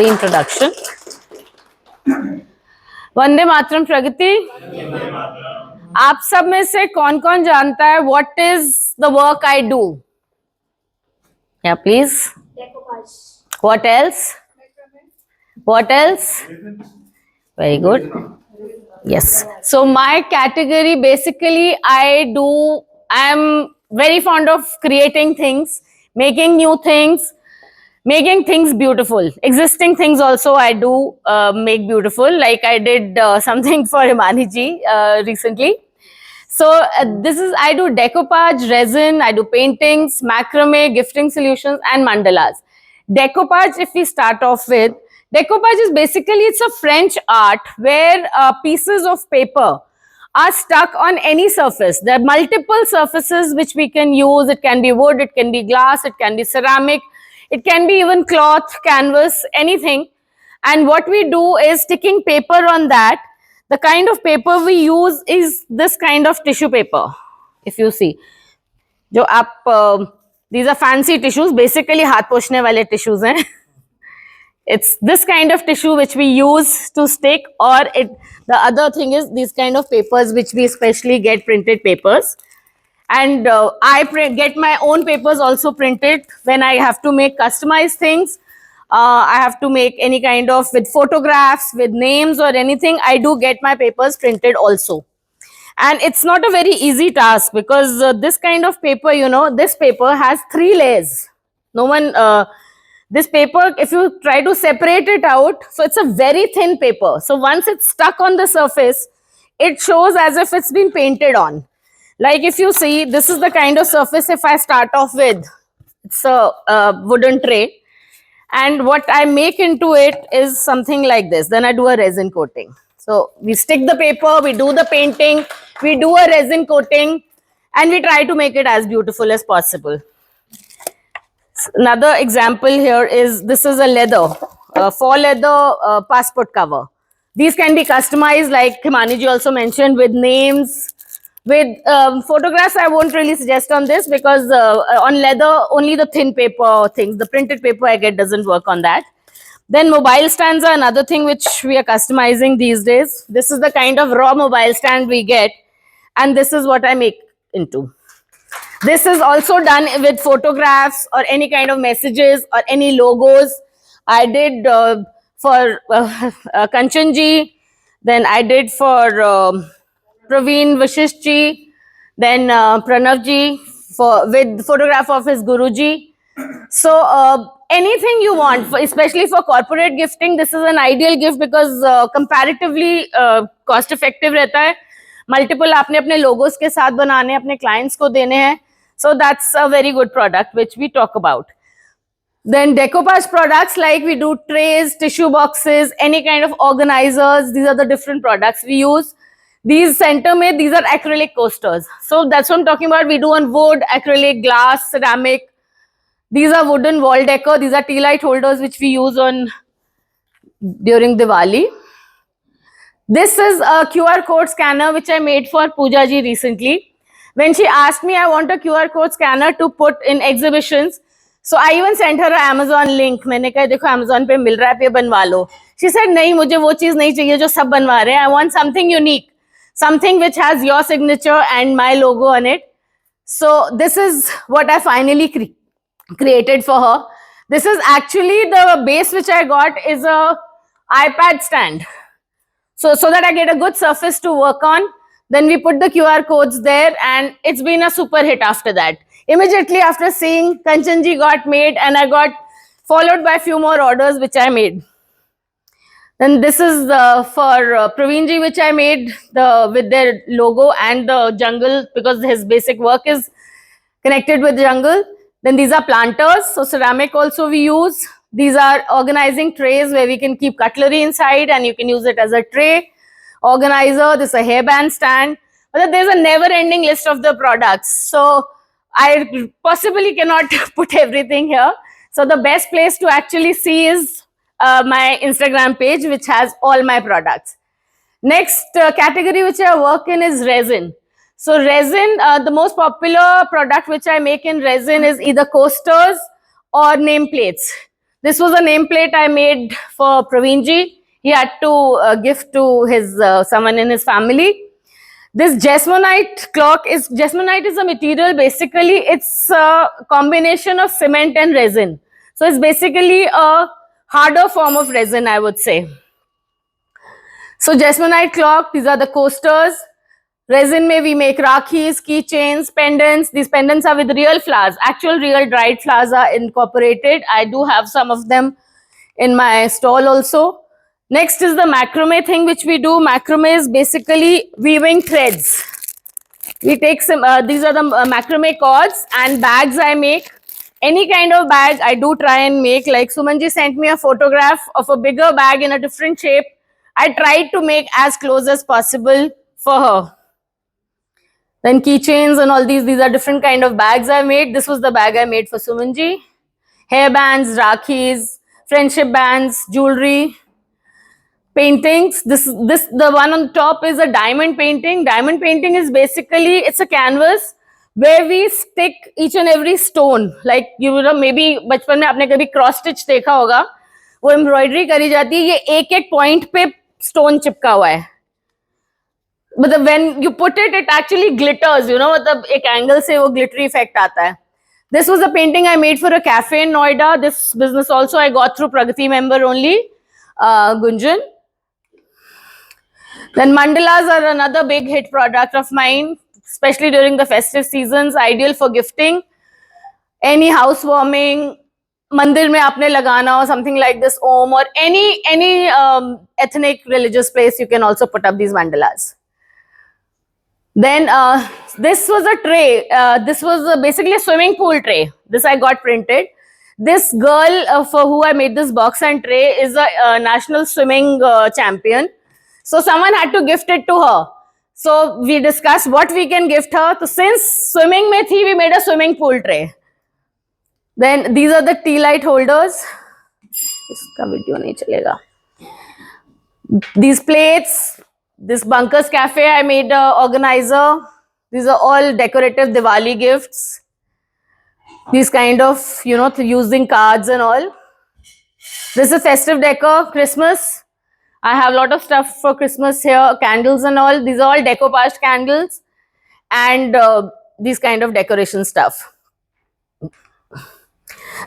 the introduction. Vande Mataram प्रगति. आप सब में से कौन कौन जानता है what is the work I do? Yeah, please. What else? What else? Very good. Yes. So my category, basically, I am very fond of creating things, making new things, making things beautiful. Existing things also I do make beautiful, like I did something for Himani ji recently. So I do decoupage, resin, I do paintings, macrame, gifting solutions, and mandalas. Decoupage, if we start off with, decoupage is basically, it's a French art where pieces of paper are stuck on any surface. There are multiple surfaces which we can use. It can be wood, it can be glass, it can be ceramic, it can be even cloth, canvas, anything. And what we do is sticking paper on that. The kind of paper we use is this kind of tissue paper. If you see, these are fancy tissues, basically हाथ पोंछने वाले tissues हैं. It's this kind of tissue which we use to stick, or the other thing is these kind of papers which we especially get printed papers. And I get my own papers also printed when I have to make customized things. I have to make any kind of, with photographs, with names or anything, I do get my papers printed also. And it's not a very easy task because this kind of paper, this paper has 3 layers. This paper, if you try to separate it out, so it's a very thin paper. So once it's stuck on the surface, it shows as if it's been painted on. Like if you see, this is the kind of surface if I start off with. It's a wooden tray. And what I make into it is something like this. Then I do a resin coating. So we stick the paper, we do the painting, we do a resin coating, and we try to make it as beautiful as possible. Another example here is, this is a leather, faux leather passport cover. These can be customized, like Himani ji also mentioned, with names. With photographs, I won't really suggest on this because on leather, only the thin paper things, the printed paper I get doesn't work on that. Then mobile stands are another thing which we are customizing these days. This is the kind of raw mobile stand we get, and this is what I make into. This is also done with photographs or any kind of messages or any logos. I did for Kanchanji, then I did for Praveen Vashishji, then Pranavji with photograph of his Guruji. So anything you want, especially for corporate gifting, this is an ideal gift because comparatively cost effective रहता है. Multiple आपने अपने logos के साथ बनाने, अपने clients को देने हैं. So that's a very good product which we talk about. Then decoupage products, like we do trays, tissue boxes, any kind of organizers. These are the different products we use. These center made, these are acrylic coasters. So that's what I'm talking about. We do on wood, acrylic, glass, ceramic. These are wooden wall decor. These are tea light holders which we use during Diwali. This is a QR code scanner which I made for Pooja ji recently. When she asked me, I want a QR code scanner to put in exhibitions. So I even sent her an Amazon link. मैंने कहा देखो Amazon पे मिल रहा है, पे बनवा लो. She said नहीं, मुझे वो चीज नहीं चाहिए जो सब बनवा रहे हैं. I want something unique, something which has your signature and my logo on it. So this is what I finally created for her. This is actually the base which I got is a iPad stand. So that I get a good surface to work on. Then we put the QR codes there, and it's been a super hit after that. Immediately after seeing, Kanchanji got made, and I got followed by a few more orders which I made. Then this is for Praveenji, which I made with their logo and the jungle, because his basic work is connected with jungle. Then these are planters. So ceramic also we use. These are organizing trays where we can keep cutlery inside and you can use it as a tray. Organizer, this is a hairband stand. But there's a never-ending list of the products. So I possibly cannot put everything here. So the best place to actually see is my Instagram page, which has all my products. Next category which I work in is resin. So resin, the most popular product which I make in resin is either coasters or nameplates. This was a nameplate I made for Praveenji. He had to gift to his someone in his family. This Jesmonite clock is, Jesmonite is a material, basically it's a combination of cement and resin. So it's basically a harder form of resin, I would say. So Jesmonite clock, these are the coasters. Resin mein we make rakhis, keychains, pendants. These pendants are with real flowers. Actual real dried flowers are incorporated. I do have some of them in my stall also. Next is the macrame thing which we do. Macrame is basically weaving threads. We take some, these are the macrame cords and bags I make. Any kind of bag I do try and make. Like Sumanji sent me a photograph of a bigger bag in a different shape. I tried to make as close as possible for her. Then keychains and all these are different kind of bags I made. This was the bag I made for Sumanji. Hair bands, rakhis, friendship bands, jewelry. Paintings, the one on top is a diamond painting. Diamond painting is basically, it's a canvas where we stick each and every stone. Like, you know, maybe बचपन में आपने कभी cross stitch देखा होगा, वो embroidery करी जाती है, ये एक point पे stone चिपका हुआ है. But when you put it, it actually glitters, you know, मतलब एक angle से वो glittery effect आता है. This was a painting I made for a cafe in Noida. This business also I got through Pragati member only, Gunjan. Then mandalas are another big hit product of mine, especially during the festive seasons, ideal for gifting. Any housewarming, mandir mein aapne lagana or something like this, Om, or any ethnic religious place, you can also put up these mandalas. Then this was a tray. This was basically a swimming pool tray. This I got printed. This girl for who I made this box and tray is a national swimming champion. So someone had to gift it to her. So we discussed what we can gift her. So since swimming mein thi, we made a swimming pool tray. Then these are the tea light holders. Iska video nahi chalega. These plates, this Bunkers Cafe I made a organizer. These are all decorative Diwali gifts. These kind of, you know, using cards and all. This is festive decor, Christmas. I have a lot of stuff for Christmas here, candles and all. These are all decoupaged candles and these kind of decoration stuff.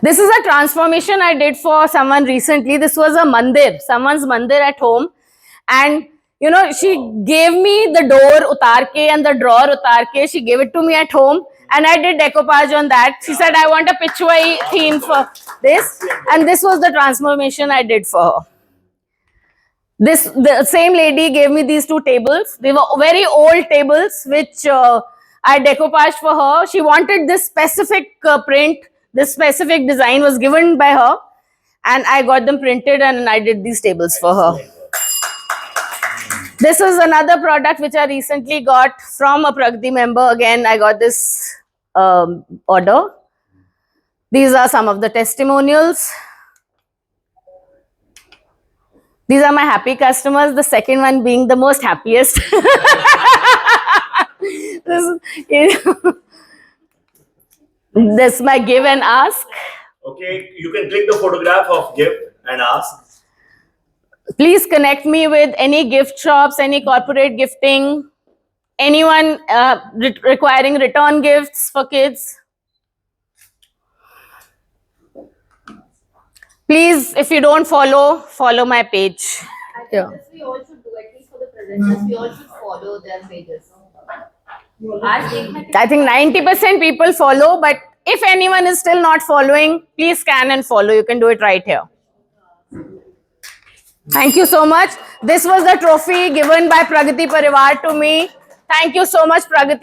This is a transformation I did for someone recently. This was a mandir, someone's mandir at home. And, you know, she gave me the door utar ke and the drawer utar ke. She gave it to me at home. And I did decoupage on that. She said, I want a Pichwai theme for this. And this was the transformation I did for her. The same lady gave me these two tables. They were very old tables, which I decoupaged for her. She wanted this specific print, this specific design was given by her, and I got them printed and I did these tables for her. This is another product which I recently got from a Pragati member. Again, I got this order. These are some of the testimonials. These are my happy customers, the second one being the most happiest. This is my give and ask. Okay, you can click the photograph of gift and ask. Please connect me with any gift shops, any corporate gifting, anyone requiring return gifts for kids. Please, if you don't follow my page. I think this we all should do, at least for the presenters, we all should follow their pages. I think 90% people follow, but if anyone is still not following, please scan and follow. You can do it right here. Thank you so much. This was the trophy given by Pragati Parivar to me. Thank you so much, Pragati.